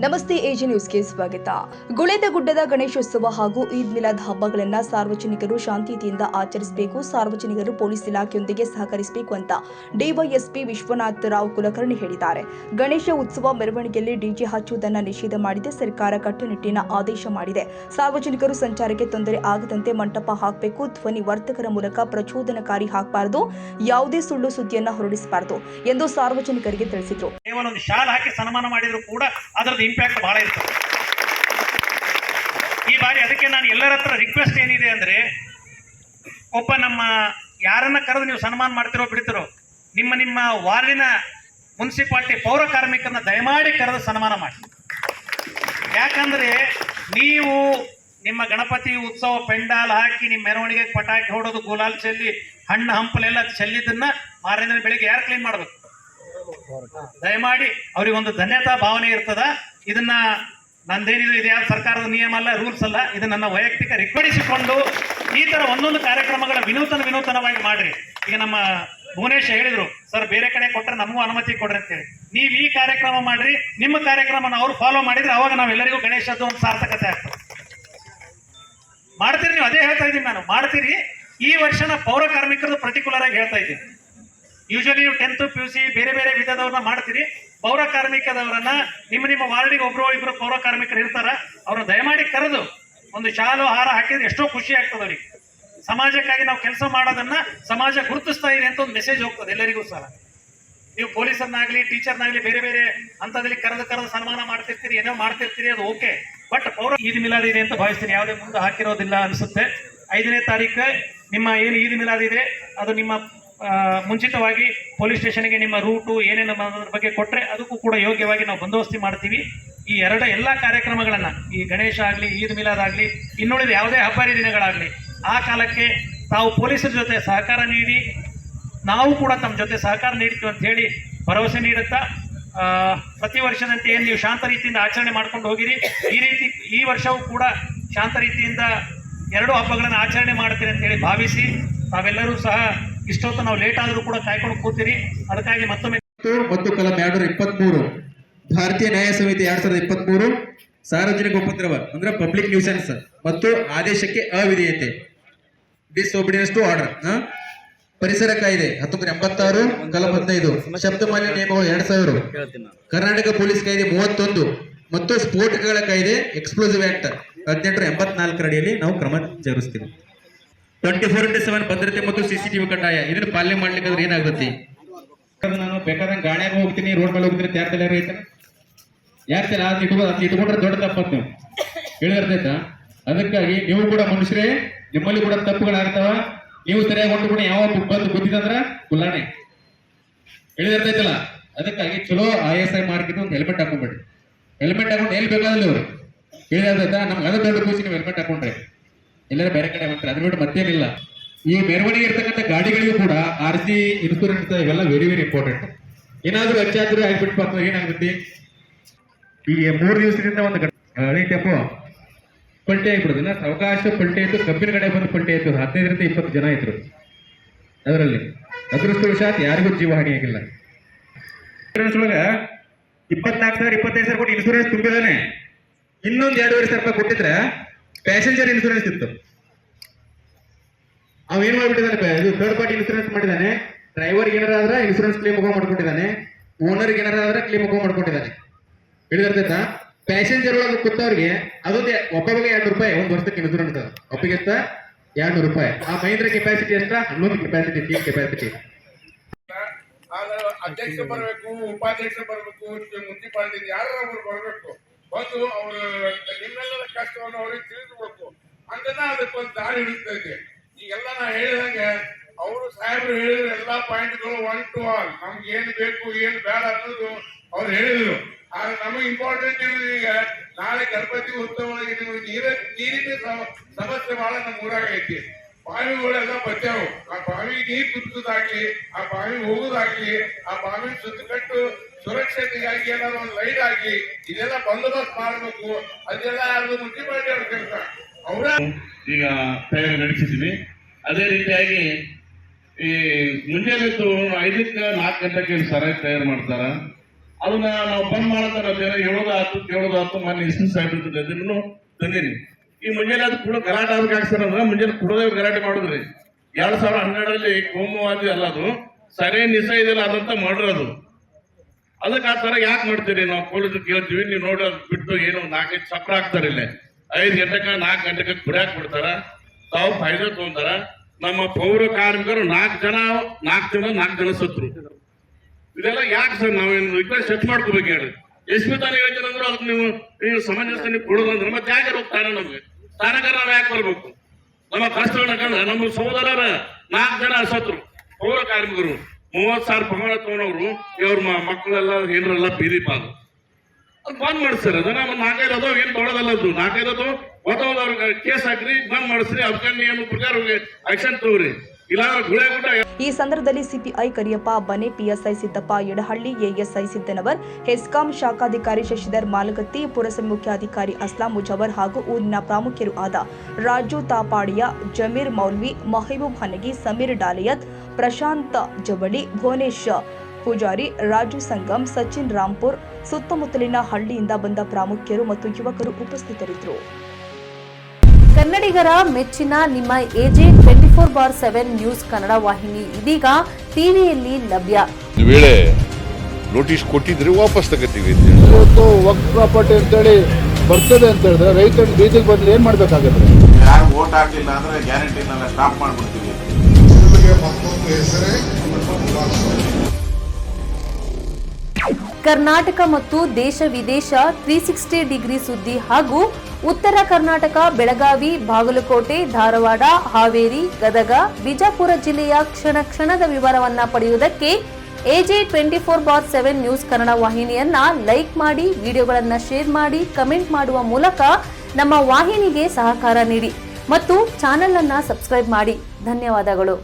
ನಮಸ್ತೆ ಎಜಿ ನ್ಯೂಸ್ಗೆ ಸ್ವಾಗತ. ಗುಳೇದಗುಡ್ಡದ ಗಣೇಶೋತ್ಸವ ಹಾಗೂ ಈದ್ ಮಿಲಾದ್ ಹಬ್ಬಗಳನ್ನು ಸಾರ್ವಜನಿಕರು ಶಾಂತಿಯುತದಿಂದ ಆಚರಿಸಬೇಕು, ಸಾರ್ವಜನಿಕರು ಪೊಲೀಸ್ ಇಲಾಖೆಯೊಂದಿಗೆ ಸಹಕರಿಸಬೇಕು ಅಂತ ಡಿವೈಎಸ್ಪಿ ವಿಶ್ವನಾಥರಾವ್ ಕುಲಕರ್ಣಿ ಹೇಳಿದ್ದಾರೆ. ಗಣೇಶ ಉತ್ಸವ ಮೆರವಣಿಗೆಯಲ್ಲಿ ಡಿಜೆ ಹಚ್ಚುವುದನ್ನು ನಿಷೇಧ ಮಾಡಿದೆ. ಸರ್ಕಾರ ಕಟ್ಟುನಿಟ್ಟಿನ ಆದೇಶ ಮಾಡಿದೆ. ಸಾರ್ವಜನಿಕರು ಸಂಚಾರಕ್ಕೆ ತೊಂದರೆ ಆಗದಂತೆ ಮಂಟಪ ಹಾಕಬೇಕು, ಧ್ವನಿ ವರ್ಧಕರ ಮೂಲಕ ಪ್ರಚೋದನಕಾರಿ ಹಾಕಬಾರದು, ಯಾವುದೇ ಸುಳ್ಳು ಸುದ್ದಿಯನ್ನು ಹೊರಡಿಸಬಾರದು ಎಂದು ಸಾರ್ವಜನಿಕರಿಗೆ ತಿಳಿಸಿದರು. ಸನ್ಮಾನ ಮಾಡಿದ್ರು ಕೂಡ ಅದರದ್ದು ಇಂಪ್ಯಾಕ್ಟ್ ಬಹಳ ಇರ್ತದೆ. ಈ ಬಾರಿ ಅದಕ್ಕೆ ನಾನು ಎಲ್ಲರ ಹತ್ರ ರಿಕ್ವೆಸ್ಟ್ ಏನಿದೆ ಅಂದರೆ, ಒಬ್ಬ ನಮ್ಮ ಯಾರನ್ನ ಕರೆದು ನೀವು ಸನ್ಮಾನ ಮಾಡ್ತಿರೋ ಬಿಡ್ತಿರೋ, ನಿಮ್ಮ ವಾರ್ಡಿನ ಮುನ್ಸಿಪಾಲ್ಟಿ ಪೌರ ಕಾರ್ಮಿಕರನ್ನ ದಯಮಾಡಿ ಕರೆದು ಸನ್ಮಾನ ಮಾಡಿ. ಯಾಕಂದರೆ ನೀವು ನಿಮ್ಮ ಗಣಪತಿ ಉತ್ಸವ ಪೆಂಡಾಲ್ ಹಾಕಿ ನಿಮ್ಮ ಮೆರವಣಿಗೆ ಪಟಾಕಿ ಹೊಡೋದು, ಗುಲಾಲ್ ಚೆಲ್ಲಿ, ಹಣ್ಣು ಹಂಪಲೆಲ್ಲ ಚೆಲ್ಲಿದ್ದನ್ನ ಮಾರನೇ ಬೆಳಿಗ್ಗೆ ಯಾರು ಕ್ಲೀನ್ ಮಾಡಬೇಕು? ದಯಮಾಡಿ ಅವ್ರಿಗೆ ಒಂದು ಧನ್ಯತಾ ಭಾವನೆ ಇರ್ತದ. ಇದನ್ನ ನಂದೇನಿದೆ, ಇದು ಯಾವ ಸರ್ಕಾರದ ನಿಯಮ ಅಲ್ಲ, ರೂಲ್ಸ್ ಅಲ್ಲ, ಇದು ನನ್ನ ವೈಯಕ್ತಿಕ ರಿಕ್ವೆಡಿಸಿಕೊಂಡು ಈ ತರ ಒಂದೊಂದು ಕಾರ್ಯಕ್ರಮಗಳ ವಿನೂತನವಾಗಿ ಮಾಡ್ರಿ. ಈಗ ನಮ್ಮ ಭುವನೇಶ್ ಹೇಳಿದ್ರು, ಸರ್ ಬೇರೆ ಕಡೆ ಕೊಟ್ಟರೆ ನಮಗೂ ಅನುಮತಿ ಕೊಡ್ರಿ ಅಂತೇಳಿ. ನೀವು ಈ ಕಾರ್ಯಕ್ರಮ ಮಾಡ್ರಿ, ನಿಮ್ಮ ಕಾರ್ಯಕ್ರಮನ ಅವ್ರು ಫಾಲೋ ಮಾಡಿದ್ರೆ ಅವಾಗ ನಾವೆಲ್ಲರಿಗೂ ಗಣೇಶದ್ದು ಒಂದು ಸಾರ್ಥಕತೆ ಆಗ್ತದೆ. ಮಾಡ್ತೀರಿ ನೀವು, ಅದೇ ಹೇಳ್ತಾ ಇದ್ದೀನಿ ನಾನು, ಮಾಡ್ತೀರಿ. ಈ ವರ್ಷನ ಪೌರ ಕಾರ್ಮಿಕರದ್ದು ಪರ್ಟಿಕ್ಯುಲರ್ ಆಗಿ ಹೇಳ್ತಾ ಇದ್ದೀನಿ. ಯೂಶಲಿ ನೀವು 10th PUC ಬೇರೆ ಬೇರೆ ವಿಧದವ್ರನ್ನ ಮಾಡ್ತೀರಿ. ಪೌರ ಕಾರ್ಮಿಕದವರನ್ನ ನಿಮ್ಮ ವಾರ್ಡಿಗೆ ಒಬ್ರು ಇಬ್ರು ಪೌರ ಕಾರ್ಮಿಕರು ಇರ್ತಾರ, ಅವ್ರನ್ನ ದಯಮಾಡಿ ಕರೆದು ಒಂದು ಶಾಲು ಹಾರ ಹಾಕಿದ್ರೆ ಎಷ್ಟೋ ಖುಷಿ ಆಗ್ತದೆ ಅವ್ರಿಗೆ. ಸಮಾಜಕ್ಕಾಗಿ ನಾವು ಕೆಲಸ ಮಾಡೋದನ್ನ ಸಮಾಜ ಗುರುತಿಸ್ತಾ ಇದೆ ಅಂತ ಒಂದು ಮೆಸೇಜ್ ಹೋಗ್ತದೆ ಎಲ್ಲರಿಗೂ ಸಹ. ನೀವು ಪೊಲೀಸರ್ನಾಗ್ಲಿ ಟೀಚರ್ನಾಗ್ಲಿ ಬೇರೆ ಬೇರೆ ಹಂತದಲ್ಲಿ ಕರೆದು ಸನ್ಮಾನ ಮಾಡ್ತಿರ್ತೀರಿ, ಏನೋ ಮಾಡ್ತಿರ್ತೀರಿ, ಅದು ಓಕೆ. ಬಟ್ ಪೌರ ಈದ್ ಮಿಲಾದ್ ಇದೆ ಅಂತ ಭಾವಿಸ್ತೀನಿ, ಯಾವುದೇ ಮುಂದೆ ಹಾಕಿರೋದಿಲ್ಲ ಅನಿಸುತ್ತೆ. 5ನೇ ತಾರೀಕು ನಿಮ್ಮ ಏನು ಈದ್ ಮಿಲಾದ್ ಇದೆ ಅದು ನಿಮ್ಮ ಮುಂಚಿತವಾಗಿ ಪೊಲೀಸ್ ಸ್ಟೇಷನ್ಗೆ ನಿಮ್ಮ ರೂಟು ಏನೇನು ಅದ್ರ ಬಗ್ಗೆ ಕೊಟ್ಟರೆ ಅದಕ್ಕೂ ಕೂಡ ಯೋಗ್ಯವಾಗಿ ನಾವು ಬಂದೋಬಸ್ತಿ ಮಾಡ್ತೀವಿ. ಈ ಎಲ್ಲ ಕಾರ್ಯಕ್ರಮಗಳನ್ನು, ಈ ಗಣೇಶ ಆಗಲಿ, ಈದ್ ಮಿಲಾದ್ ಆಗಲಿ, ಇನ್ನುಳಿದ ಯಾವುದೇ ಹಬ್ಬಾರಿ ದಿನಗಳಾಗಲಿ, ಆ ಕಾಲಕ್ಕೆ ತಾವು ಪೊಲೀಸರ ಜೊತೆ ಸಹಕಾರ ನೀಡಿ, ನಾವು ಕೂಡ ತಮ್ಮ ಜೊತೆ ಸಹಕಾರ ನೀಡ್ತೀವಿ ಅಂತ ಹೇಳಿ ಭರವಸೆ ನೀಡುತ್ತಾ, ಪ್ರತಿ ವರ್ಷದಂತೆ ಏನು ನೀವು ಶಾಂತ ರೀತಿಯಿಂದ ಆಚರಣೆ ಮಾಡ್ಕೊಂಡು ಹೋಗಿರಿ. ಈ ವರ್ಷವೂ ಕೂಡ ಶಾಂತ ರೀತಿಯಿಂದ 2 ಹಬ್ಬಗಳನ್ನು ಆಚರಣೆ ಮಾಡ್ತೀರಿ ಅಂತ ಹೇಳಿ ಭಾವಿಸಿ, ತಾವೆಲ್ಲರೂ ಸಹ ಇಷ್ಟೊತ್ತು ನಾವು ಲೇಟ್ ಆದರೂ ಕೂಡ ಕಾಯ್ಕೊಂಡು ಕೂತೀರಿ. ಅದಕ್ಕಾಗಿ ಮತ್ತೊಮ್ಮೆ ಮತ್ತು ಕಲಂ 223 ಭಾರತೀಯ ನ್ಯಾಯ ಸಮಿತಿ 2023 ಸಾರ್ವಜನಿಕ ಉಪದ್ರವ ಅಂದ್ರೆ ಪಬ್ಲಿಕ್ ನ್ಯೂಸೆನ್ಸ್ ಮತ್ತು ಆದೇಶಕ್ಕೆ ಅವಿಧೇಯತೆ ಡಿಸ್ಒಬಿಡಿಯನ್ಸ್ ಟು ಆರ್ಡರ್, ಪರಿಸರ ಕಾಯ್ದೆ 1986 ಕಲಂ 15, ಶಬ್ದ ಮಾಲಿನ್ಯ ನಿಯಮಗಳು 2000, ಕರ್ನಾಟಕ ಪೊಲೀಸ್ ಕಾಯ್ದೆ 31 ಮತ್ತು ಸ್ಫೋಟಕಗಳ ಕಾಯ್ದೆ ಎಕ್ಸ್ಪ್ಲೋಸಿವ್ ಆಕ್ಟ್ 1884 ಅಡಿಯಲ್ಲಿ ನಾವು ಕ್ರಮ ಜರುಗಿಸ್ತೀವಿ. 24/7 ಭದ್ರತೆ ಮತ್ತು CCTV ಕಡ್ಡಾಯ. ಇದನ್ನು ಪಾಲನೆ ಮಾಡ್ಲಿಕ್ಕೆ ಏನಾಗ್ತತಿ? ನಾನು ಬೇಕಾದಂಗೆ ಗಾಡಿಯಾಗ ಹೋಗ್ತೀನಿ, ರೋಡ್ ಮೇಲೆ ಹೋಗ್ತೀನಿ, ಯಾರ್ದೆಲ್ಲ ರೈತನ ಯಾರ್ತಿಲ್ಲ ಅದು ಇಟ್ಕೊಂಡ್ರೆ ದೊಡ್ಡ ತಪ್ಪತ್ತು ನೀವು ಹೇಳಿರ್ತೈತಾ. ಅದಕ್ಕಾಗಿ ನೀವು ಕೂಡ ಮನುಷ್ಯರೇ, ನಿಮ್ಮಲ್ಲಿ ಕೂಡ ತಪ್ಪುಗಳಾಗ್ತಾವ. ನೀವು ಸರಿಯಾಗಿ ಹೊಂಟು ಕೂಡ ಯಾವ ಬಂದು ಗೊತ್ತಿದಂದ್ರ ಕುಲ್ಲಾಣೆ ಹೇಳಿರ್ತೈತಲ್ಲ. ಅದಕ್ಕಾಗಿ ಚಲೋ ISI ಮಾರ್ಕಿದ್ದು ಒಂದು ಹೆಲ್ಮೆಟ್ ಹಾಕೊಂಡ್ಬಿಡ್ರಿ. ಹೆಲ್ಮೆಟ್ ಹಾಕೊಂಡು ಎಲ್ಲಿ ಬೇಕಾದಲ್ಲಿ ಅವರು ಹೇಳಿರ್ತೈತಾ. ನಮ್ಗೆ ಅದು ದೊಡ್ಡ ಖುಷಿ ನೀವು ಹೆಲ್ಮೆಟ್ ಹಾಕೊಂಡ್ರೆ ಎಲ್ಲರ ಬೇರೆ ಕಡೆ ಹೋಗ್ತಾರೆ, ಅದ್ರ ಬಿಟ್ಟು ಮತ್ತೇನಿಲ್ಲ. ಈ ಮೆರವಣಿಗೆ ಇರ್ತಕ್ಕಂಥ ಗಾಡಿಗಳಿಗೂ ಕೂಡ RC ಇನ್ಸೂರೆನ್ಸ್ ಇವೆಲ್ಲ ವೆರಿ ವೆರಿ ಇಂಪಾರ್ಟೆಂಟ್. ಏನಾದ್ರೂ ಹೆಚ್ಚಾದ್ರೂ ಆಗ್ಬಿಟ್ಟು ಏನಾಗುತ್ತೆ, ಈಗ 3 ದಿವಸದಿಂದ ಒಂದು ಹಳಿ ಟೆಪೋ ಪಲ್ಟಿ ಆಗಿಬಿಡುದಿಲ್ಲ. ಅವಕಾಶ ಪಲ್ಟಿ ಆಯ್ತು, ಕಬ್ಬಿನ ಕಡೆ ಬಂದು ಪಲ್ಟಿ ಆಯ್ತು. 15ರಿಂದ 20 ಜನ ಇದ್ರು ಅದರಲ್ಲಿ. ಅದೃಷ್ಟವಶಾತ್ ಯಾರಿಗೂ ಜೀವ ಹಾನಿ ಆಗಿಲ್ಲ. ಇನ್ಸೂರೆನ್ಸ್ ಒಳಗ 24,000 25,000 ಕೊಟ್ಟು ಇನ್ಸೂರೆನ್ಸ್ ತುಂಬಿದಾನೆ. ಇನ್ನೊಂದು 2,500 ರೂಪಾಯಿ ಕೊಟ್ಟಿದ್ರೆ ಪ್ಯಾಸೆಂಜರ್ ಇನ್ಸೂರೆನ್ಸ್ ಇತ್ತು. ಅವೇನ್ ಮಾಡ್ಬಿಟ್ಟಿದ್ದಾನೆ, ಇದು ಥರ್ಡ್ ಪಾರ್ಟಿ ಇನ್ಸೂರೆನ್ಸ್ ಮಾಡಿದ್ದಾನೆ. ಡ್ರೈವರ್ಗೆ ಏನಾರ ಇನ್ಸೂರೆನ್ಸ್ ಕ್ಲೇಮ್ ಮಾಡ್ಕೊಂಡಿದ್ದಾನೆ, ಓನರ್ಗೆ ಏನಾರ ಕ್ಲೇಮ್ ಮಾಡ್ಕೊಂಡಿದ್ದಾನೆ. ಹೇಳಿದರ್ತೈತಾ. ಪ್ಯಾಸೆಂಜರ್ ಒಳಗೆ ಕೂತವ್ರಿಗೆ ಅದೊಂದು ಒಬ್ಬರಿಗೆ 200 ರೂಪಾಯಿ ಒಂದು ವರ್ಷಕ್ಕೆ ಇನ್ಸೂರೆನ್ಸ್. ಒಪ್ಪಿಗೆ ಎಷ್ಟ 200 ರೂಪಾಯಿ. ಆ ಮಹೀಂದ್ರ ಕೆಪಾಸಿಟಿ ಎಷ್ಟ 11 ಕೆಪಾಸಿಟಿ, ಸೀಟ್ ಕೆಪಾಸಿಟಿ. ಅಧ್ಯಕ್ಷ ಬರಬೇಕು, ಉಪಾಧ್ಯಕ್ಷ ಬರಬೇಕು, ಮುನ್ಸಿಪಾಲಿಟಿ ಯಾರು ಬರಬೇಕು, ಬಂದು ಅವರು ನಿಮ್ಮೆಲ್ಲರ ಕಷ್ಟವನ್ನು ಅವ್ರಿಗೆ ತಿಳಿಸ್ಬೇಕು. ಅಂದನ ಅದಕ್ಕೊಂದು ದಾರಿ ಹಿಡಿಸ್ತೈತೆ. ಈಗೆಲ್ಲ ನಾ ಹೇಳಿದಂಗೆ ಅವರು ಸಾಹೇಬರು ಹೇಳಿದ್ರು ಎಲ್ಲಾ ಪಾಯಿಂಟ್ಗಳು 1 to all, ನಮ್ಗೆ ಏನ್ ಬೇಕು ಏನ್ ಬೇಡ ಅನ್ನೋದು ಅವ್ರು ಹೇಳಿದ್ರು. ಆದ್ರೆ ನಮಗೆ ಇಂಪಾರ್ಟೆಂಟ್ ಇರೋದು ಈಗ ನಾಳೆ ಗಣಪತಿ ಉತ್ಸವಗಳಿಗೆ ನೀರಿನ ಸಮಸ್ಯೆ ಬಹಳ ನಮ್ಮ ಊರಾಗ ಐತಿ. ಬಾವಿಗಳೆಲ್ಲ ಬಚ್ಚಾವು. ಆ ಬಾವಿ ನೀರು ತುಂಬಿಸೋದಾಗ್ಲಿ, ಆ ಬಾವಿ ಹೋಗೋದಾಗ್ಲಿ, ಆ ಬಾವಿ ಸುತ್ತಕಟ್ಟು ಸುರಕ್ಷತೆಗಾಗಿ ಏನಾದ್ರು ಒಂದು ಲೈಟ್ ಹಾಕಿ ಇದೆಲ್ಲ ಬಂದೋಬಸ್ತ್ ಮಾಡಬೇಕು. ಅದೆಲ್ಲ ಅದು ಮುನ್ಸಿಪಾಲಿಟಿ ಅವ್ರ ಕೆಲಸ. ಅವರ ಈಗ ತಯಾರಿ ನಡೆಸಿದ್ವಿ. ಅದೇ ರೀತಿಯಾಗಿ ಈ ಮುಂಜಾನೆ 5ಕ್ಕೆ 4 ಗಂಟೆಗೆ ಸರಾಯಿ ತಯಾರು ಮಾಡ್ತಾರ. ಅದನ್ನ ನಾವು ಬಂದ್ ಮಾಡತ್ತಾರ ಹೇಳೋದಾತು ಕೇಳೋದಾತು ಮೊನ್ನೆ ಇಷ್ಟು ಸಾಹೇಬ್ರ ಎದುರು ತಂದೀನಿ. ಈ ಮುಂಜಾನೆ ಅದು ಕೂಡ ಗಲಾಟೆ ಆಗ್ಬೇಕಾಗ್ತಾರ ಅಂದ್ರೆ ಮುಂಜಾನೆ ಕುಡದೇ ಗಲಾಟೆ ಮಾಡಿದ್ರಿ. 2012ರಲ್ಲಿ ಕೋಮುವಾದಿ ಅಲ್ಲ, ಅದು ಸರಿ ನಿಸ ಇದೆಯಲ್ಲ ಅದಂತ ಮಾಡಿರೋದು. ಅದಕ್ಕೆ ಆ ತರ ಯಾಕೆ ಮಾಡ್ತೀರಿ? ನಾವು ಪೊಲೀಸ್ ಕೇಳ್ತೀವಿ, ನೀವು ನೋಡಿ ಅದು ಬಿಟ್ಟು ಏನು 4-5 ಚಕ್ರ ಹಾಕ್ತಾರೆ. ಇಲ್ಲಿ 5 ಗಂಟೆಗೆ 4 ಗಂಟೆಗೆ ಕುಡಿಯಾಕ್ ಬಿಡ್ತಾರ, ತಾವು ಫೈದಾ ತಗೊಂತಾರ. ನಮ್ಮ ಪೌರ ಕಾರ್ಮಿಕರು 4 ಜನ ಸತ್ರು. ಇದೆಲ್ಲ ಯಾಕೆ ಸರ್? ನಾವೇನು ರಿಕ್ವೆಸ್ಟ್ ಸೆಟ್ ಮಾಡ್ಕೋಬೇಕು ಹೇಳಿ. ಎಸ್ಪಿ ತಾನೇ ಹೇಳ್ತೀನಿ ಅಂದ್ರೆ ಅದಕ್ಕೆ ನೀವು ಸಮಂಜಸ ಕೊಡೋದಂದ್ರೆ ಮತ್ತೆ ಯಾಕೆ ಹೋಗ್ತಾರ? ನಮ್ಗೆ ಸ್ಥಾನಕಾರ ನಾವು ಯಾಕೆ ಬರ್ಬೇಕು? ನಮ್ಮ ಕಷ್ಟಗಳನ್ನ ಕಂಡ್ರೆ ನಮ್ಮ ಸಹೋದರರ 4 ಜನ ಸತ್ರು ಪೌರ ಕಾರ್ಮಿಕರು. 30,000 ಪಗಾರ ತಗೊಂಡವ್ರು, ಇವ್ರ ಮಕ್ಕಳೆಲ್ಲ ಏನ್ರೆಲ್ಲ ಬೀದಿ ಪಾಲು. ಅದು ಬಂದ್ ಮಾಡಿಸ್ತಾರೆ. ಅದನ್ನ 4-5 ಅದಾವ, ಏನ್ ದೊಡ್ಡದಲ್ಲ ಅದು. 4-5 ಅದಾವ ಅವ್ರಿಗೆ ಕೇಸ್ ಹಾಕ್ರಿ, ಬಂದ್ ಮಾಡಿಸ್ರಿ, ಅದಕ್ಕೆ ನಿಯಮ ಪ್ರಕಾರ ಆಕ್ಷನ್ ತಗೋರಿ. ಈ ಸಂದರ್ಭದಲ್ಲಿ CPI Kariyappa Bane, PSI Siddappa Yadahalli, ASI Siddanavar, HESCOM ಶಾಖಾಧಿಕಾರಿ ಶಶಿಧರ್ ಮಾಲಗತ್ತಿ, ಪುರಸಭೆ ಮುಖ್ಯಾಧಿಕಾರಿ ಅಸ್ಲಾಂ ಮುಜವರ್ ಹಾಗೂ ಊರಿನ ಪ್ರಾಮುಖ್ಯರು ಆದ ರಾಜು ತಾಪಾಡಿಯ, ಜಮೀರ್ ಮೌಲ್ವಿ, ಮಹಬೂಬ್ ಹನಗಿ, ಸಮೀರ್ ಡಾಲಿಯತ್, ಪ್ರಶಾಂತ್ ಜವಳಿ, ಭುವನೇಶ್ ಪೂಜಾರಿ, ರಾಜು ಸಂಗಮ್, ಸಚಿನ್ ರಾಂಪುರ್, ಸುತ್ತಮುತ್ತಲಿನ ಹಳ್ಳಿಯಿಂದ ಬಂದ ಪ್ರಾಮುಖ್ಯರು ಮತ್ತು ಯುವಕರು ಉಪಸ್ಥಿತರಿದ್ದರು. ಕನ್ನಡಿಗರ ಮೆಚ್ಚಿನ ನಿಮ್ಮ ಎಜೆ 24/7 ನ್ಯೂಸ್ ಕನ್ನಡ ವಾಹಿನಿ ಇದೀಗ ಟಿವಿಯಲ್ಲಿ ಲಭ್ಯ. ಒಂದು ವೇಳೆ ನೋಟಿಸ್ ಕೊಟ್ಟಿದ್ರೆ ವಾಪಸ್ ತಗೋತೀವಿ. ಇವತ್ತು ವಕ್ಫ್ ಪ್ರಾಪರ್ಟಿ ಅಂತೇಳಿ ಬರ್ತದೆ ಅಂತ ಹೇಳಿದ್ರೆ ರೈತರು ಬೀದಿಗೆ ಬದಲು ಏನ್ ಮಾಡ್ಬೇಕಾಗತ್ತೆ? ಯಾರು ವೋಟ್ ಹಾಕಿಲ್ಲ ಅಂದ್ರೆ ಗ್ಯಾರಂಟಿನೆಲ್ಲ ಸ್ಟಾಪ್ ಮಾಡ್ಬಿಡ್ತೀವಿ. ಕರ್ನಾಟಕ ಮತ್ತು ದೇಶ ವಿದೇಶ 360 ಡಿಗ್ರಿ ಸುದ್ದಿ ಹಾಗೂ ಉತ್ತರ ಕರ್ನಾಟಕ, ಬೆಳಗಾವಿ, ಬಾಗಲಕೋಟೆ, ಧಾರವಾಡ, ಹಾವೇರಿ, ಗದಗ, ಬಿಜಾಪುರ ಜಿಲ್ಲೆಯ ಕ್ಷಣದ ವಿವರವನ್ನ ಪಡೆಯುವುದಕ್ಕೆ ಎಜೆ 24/7 ನ್ಯೂಸ್ ಕನ್ನಡ ವಾಹಿನಿಯನ್ನ ಲೈಕ್ ಮಾಡಿ, ವಿಡಿಯೋಗಳನ್ನ ಶೇರ್ ಮಾಡಿ, ಕಮೆಂಟ್ ಮಾಡುವ ಮೂಲಕ ನಮ್ಮ ವಾಹಿನಿಗೆ ಸಹಕಾರ ನೀಡಿ ಮತ್ತು ಚಾನೆಲ್ ಅನ್ನ ಸಬ್ಸ್ಕ್ರೈಬ್ ಮಾಡಿ. ಧನ್ಯವಾದಗಳು.